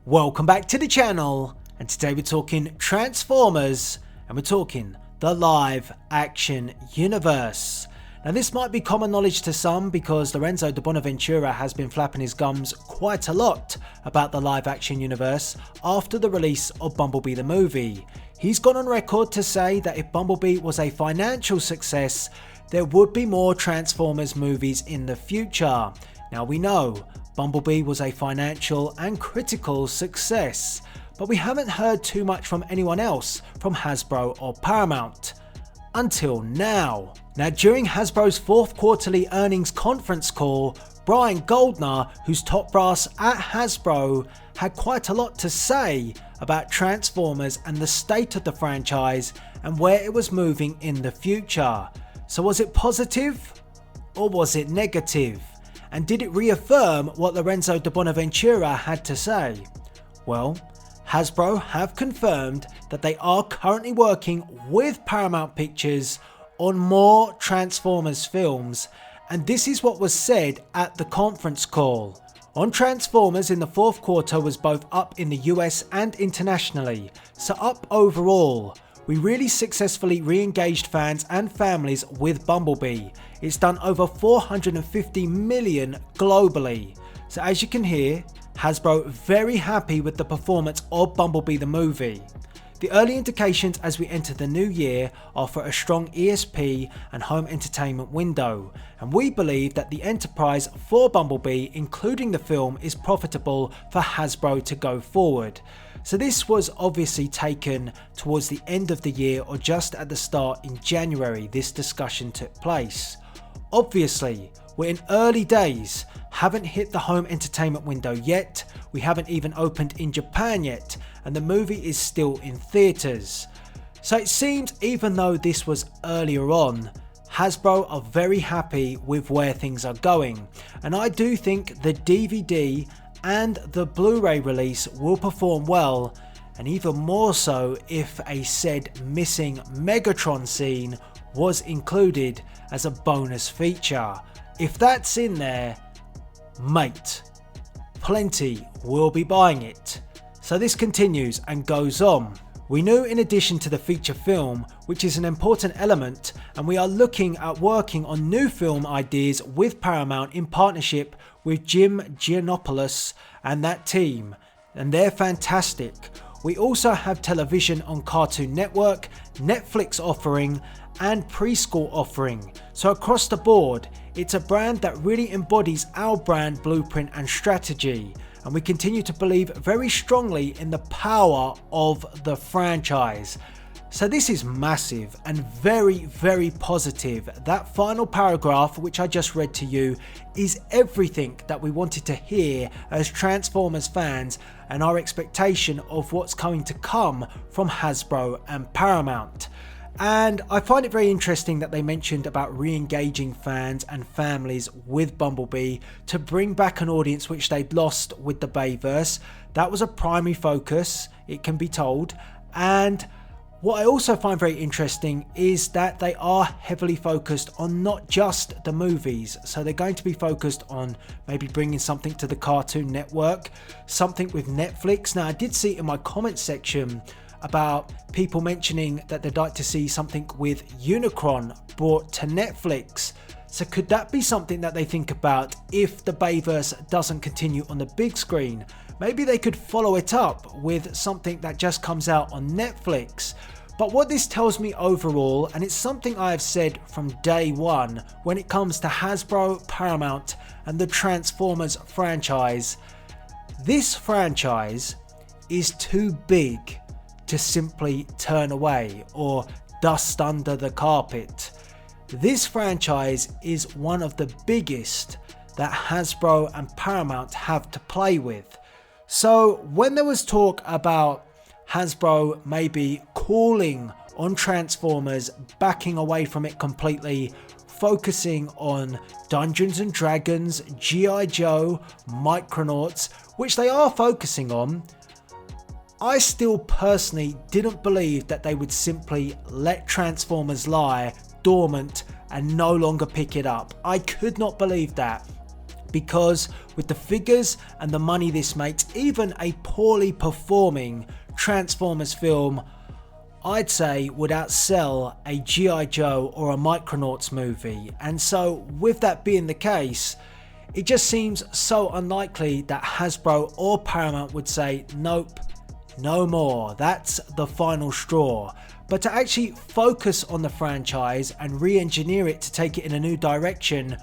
Welcome back to the channel, and today we're talking Transformers and we're talking the live action universe. Now this might be common knowledge to some because Lorenzo de Bonaventura has been flapping his gums quite a lot about the live action universe after the release of Bumblebee the movie. He's gone on record to say that if Bumblebee was a financial success, there would be more Transformers movies in the future. Now we know Bumblebee was a financial and critical success, but we haven't heard too much from anyone else from Hasbro or Paramount. Until now. Now during Hasbro's fourth quarterly earnings conference call, Brian Goldner, who's top brass at Hasbro, had quite a lot to say about Transformers and the state of the franchise and where it was moving in the future. So was it positive or was it negative? And did it reaffirm what Lorenzo de Bonaventura had to say? Well, Hasbro have confirmed that they are currently working with Paramount Pictures on more Transformers films, and this is what was said at the conference call. On Transformers in the fourth quarter was both up in the US and internationally, so up overall. We really successfully re-engaged fans and families with Bumblebee. It's done over 450 million globally. So as you can hear, Hasbro very happy with the performance of Bumblebee the movie. The early indications as we enter the new year are for a strong ESP and home entertainment window, and we believe that the enterprise for Bumblebee, including the film, is profitable for Hasbro to go forward. So this was obviously taken towards the end of the year or just at the start in January this discussion took place. Obviously, we're in early days, haven't hit the home entertainment window yet, we haven't even opened in Japan yet, and the movie is still in theatres. So it seems even though this was earlier on, Hasbro are very happy with where things are going, and I do think the DVD and the Blu-ray release will perform well, and even more so if a said missing Megatron scene was included as a bonus feature. If that's in there, mate, plenty will be buying it. So this continues and goes on. We knew in addition to the feature film, which is an important element, and we are looking at working on new film ideas with Paramount in partnership with Jim Giannopoulos and that team, and they're fantastic. We also have television on Cartoon Network, Netflix offering and preschool offering. So across the board, it's a brand that really embodies our brand blueprint and strategy, and we continue to believe very strongly in the power of the franchise. So this is massive and very, very positive. That final paragraph, which I just read to you, is everything that we wanted to hear as Transformers fans and our expectation of what's going to come from Hasbro and Paramount. And I find it very interesting that they mentioned about re-engaging fans and families with Bumblebee to bring back an audience which they'd lost with the Bayverse. That was a primary focus, it can be told. And what I also find very interesting is that they are heavily focused on not just the movies. So they're going to be focused on maybe bringing something to the Cartoon Network, something with Netflix. Now I did see in my comment section about people mentioning that they'd like to see something with Unicron brought to Netflix. So could that be something that they think about if the Bayverse doesn't continue on the big screen? Maybe they could follow it up with something that just comes out on Netflix. But what this tells me overall, and it's something I have said from day one when it comes to Hasbro, Paramount and the Transformers franchise, this franchise is too big to simply turn away or dust under the carpet. This franchise is one of the biggest that Hasbro and Paramount have to play with. So when there was talk about Hasbro maybe calling on Transformers, backing away from it completely, focusing on Dungeons and Dragons, G.I. Joe, Micronauts, which they are focusing on, I still personally didn't believe that they would simply let Transformers lie dormant and no longer pick it up. I could not believe that. because with the figures and the money this makes, even a poorly performing Transformers film, I'd say, would outsell a G.I. Joe or a Micronauts movie. And so with that being the case, it just seems so unlikely that Hasbro or Paramount would say, nope, no more, that's the final straw. But to actually focus on the franchise and re-engineer it to take it in a new direction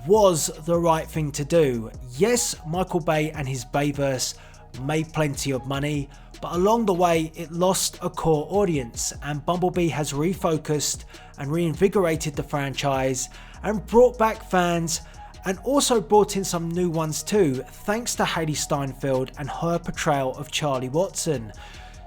was the right thing to do. Yes, Michael Bay and his Bayverse made plenty of money, but along the way it lost a core audience, and Bumblebee has refocused and reinvigorated the franchise and brought back fans, and also brought in some new ones too, thanks to Hailee Steinfeld and her portrayal of Charlie Watson.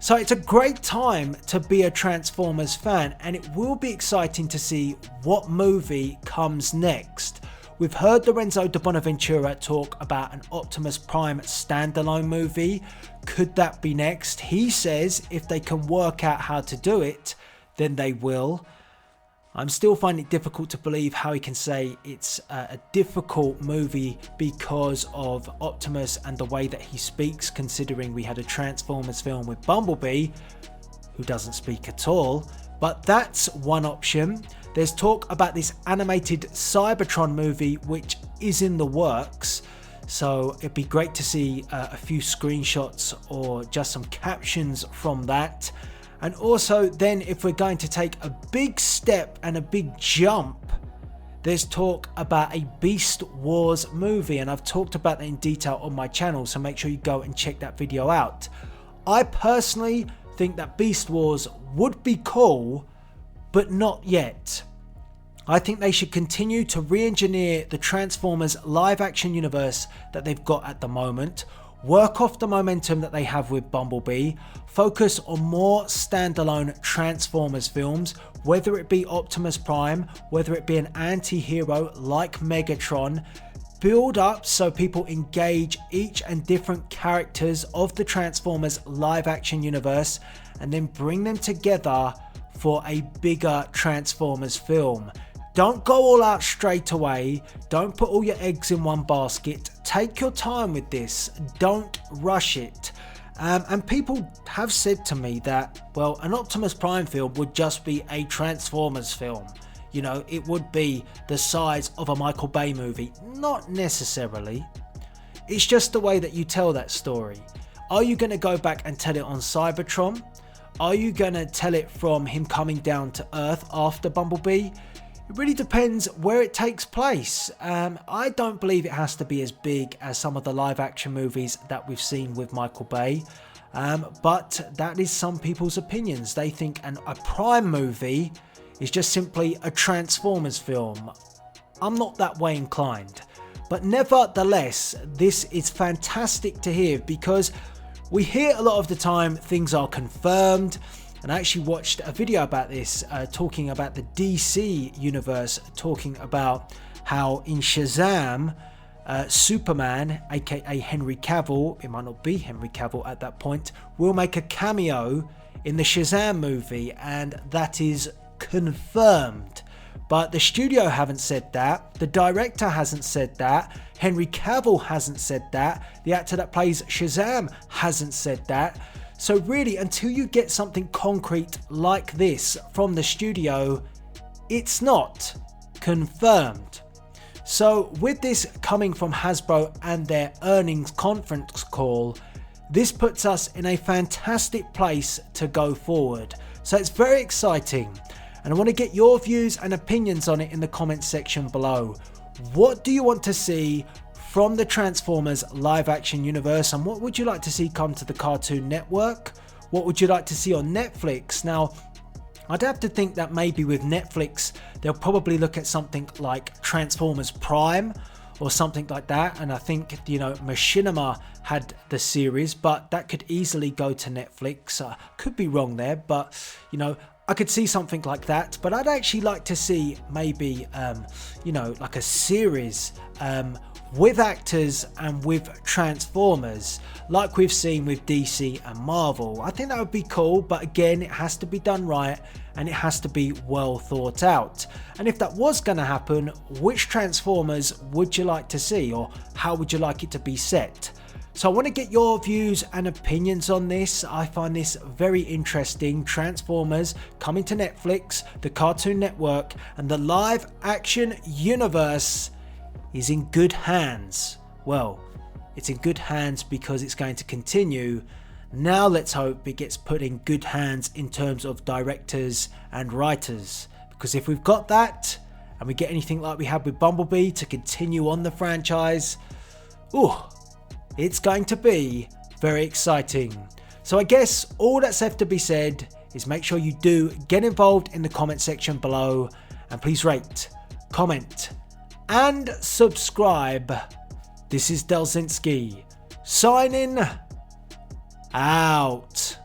So it's a great time to be a Transformers fan, and it will be exciting to see what movie comes next. We've heard Lorenzo de Bonaventura talk about an Optimus Prime standalone movie. Could that be next? He says if they can work out how to do it, then they will. I'm still finding it difficult to believe how he can say it's a difficult movie because of Optimus and the way that he speaks, considering we had a Transformers film with Bumblebee, who doesn't speak at all. But that's one option. There's talk about this animated Cybertron movie, which is in the works. So it'd be great to see a few screenshots or just some captions from that. And also then, if we're going to take a big step and a big jump, there's talk about a Beast Wars movie, and I've talked about that in detail on my channel, so make sure you go and check that video out. I personally think that Beast Wars would be cool, but not yet. I think they should continue to re-engineer the Transformers live action universe that they've got at the moment, work off the momentum that they have with Bumblebee, focus on more standalone Transformers films, whether it be Optimus Prime, whether it be an anti-hero like Megatron, build up so people engage each and different characters of the Transformers live action universe, and then bring them together for a bigger Transformers film. Don't go all out straight away. Don't put all your eggs in one basket. Take your time with this. Don't rush it. And people have said to me that, well, an Optimus Prime film would just be a Transformers film. You know, it would be the size of a Michael Bay movie. Not necessarily. It's just the way that you tell that story. Are you going to go back and tell it on Cybertron? Are you going to tell it from him coming down to Earth after Bumblebee? It really depends where it takes place. I don't believe it has to be as big as some of the live action movies that we've seen with Michael Bay. But that is some people's opinions. They think a Prime movie is just simply a Transformers film. I'm not that way inclined. But nevertheless, this is fantastic to hear, because we hear a lot of the time things are confirmed. And I actually watched a video about this, talking about the DC universe, talking about how in Shazam, Superman, aka Henry Cavill, it might not be Henry Cavill at that point, will make a cameo in the Shazam movie, and that is confirmed. But the studio haven't said that, the director hasn't said that, Henry Cavill hasn't said that, the actor that plays Shazam hasn't said that. So really, until you get something concrete like this from the studio, it's not confirmed. So with this coming from Hasbro and their earnings conference call, this puts us in a fantastic place to go forward. So it's very exciting, and I want to get your views and opinions on it in the comments section below. What do you want to see from the Transformers live action universe, and what would you like to see come to the Cartoon Network? What would you like to see on Netflix? Now, I'd have to think that maybe with Netflix, they'll probably look at something like Transformers Prime or something like that. And I think, you know, Machinima had the series, but that could easily go to Netflix. Could be wrong there, but, you know, I could see something like that. But I'd actually like to see maybe, you know, like a series with actors and with Transformers, like we've seen with DC and Marvel. I think that would be cool, but again, it has to be done right, and it has to be well thought out. And if that was going to happen, which Transformers would you like to see, or how would you like it to be set? So I want to get your views and opinions on this. I find this very interesting. Transformers coming to Netflix, the Cartoon Network, and the live action universe is in good hands. Well, it's in good hands because it's going to continue. Now let's hope it gets put in good hands in terms of directors and writers. Because if we've got that, and we get anything like we had with Bumblebee to continue on the franchise, it's going to be very exciting. So I guess all that's left to be said is make sure you do get involved in the comment section below, and please rate, comment and subscribe. This is Delzinski signing out.